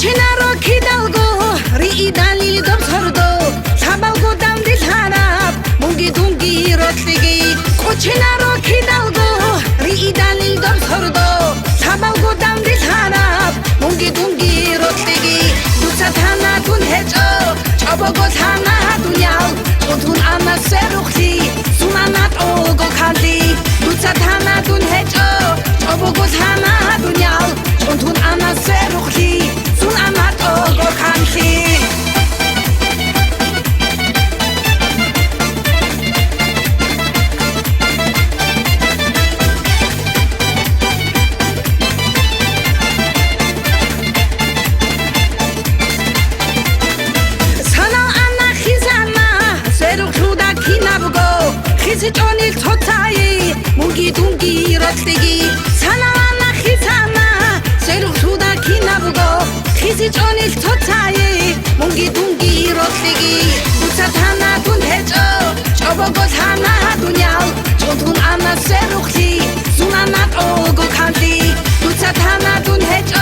꽃이나로 기다고 리달리 덤서도 사발고 담디 사람 몽기둥기 롯리기 꽃이나로 기다고 리달리 덤서도 사발고 담디 사람 몽기둥기 롯리기 두차타나 둔 해줘 저보고 사나 두냐우 저둔 아마 세룩지 수만나 오고 간디 두차타나 둔 해줘 저보고 사나 두냐우 저둔 아마 세룩지 수만나 오고 간디 시전일 토타이 몽기둥기 롯리기 사나와나 히사나 세룩 수다 기나부고 시전일 토타이 몽기둥기 롯리기 두차타나 둔 해줘 저보고 사나 두냐우 저둔 아나 세룩지 수나나 오고 간디 두차타나 둔 해줘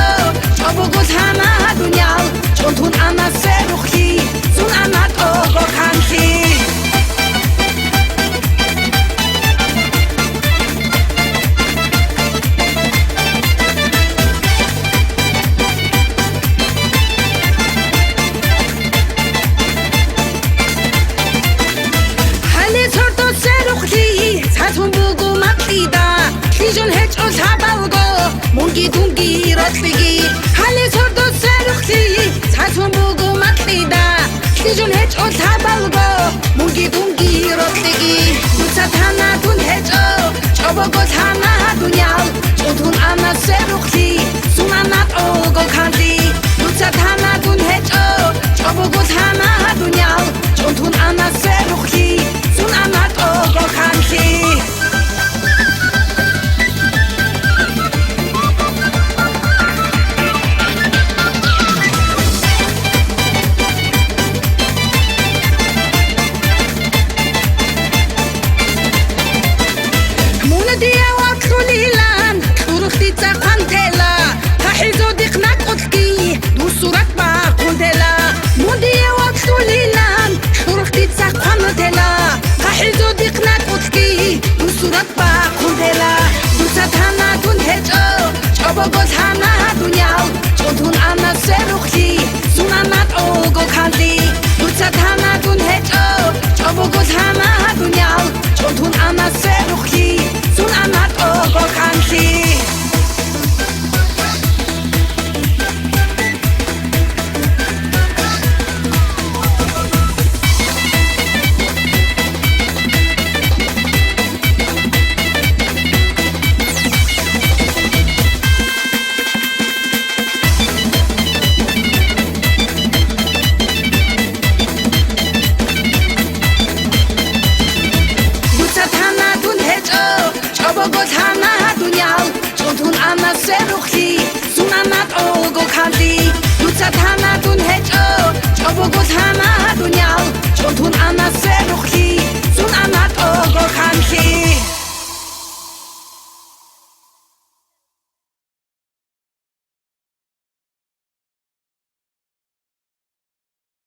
저보고 사나 두냐우 저둔 아나 세룩지 수나나 오고 간디 시전 해줘 사바우고 몽기둥기 롯리기 할리서도 세룩지 사손 보고 막리다 시전 해줘 사바우고 몽기둥기 롯리기 두차타나 둔 해줘 저보고 사나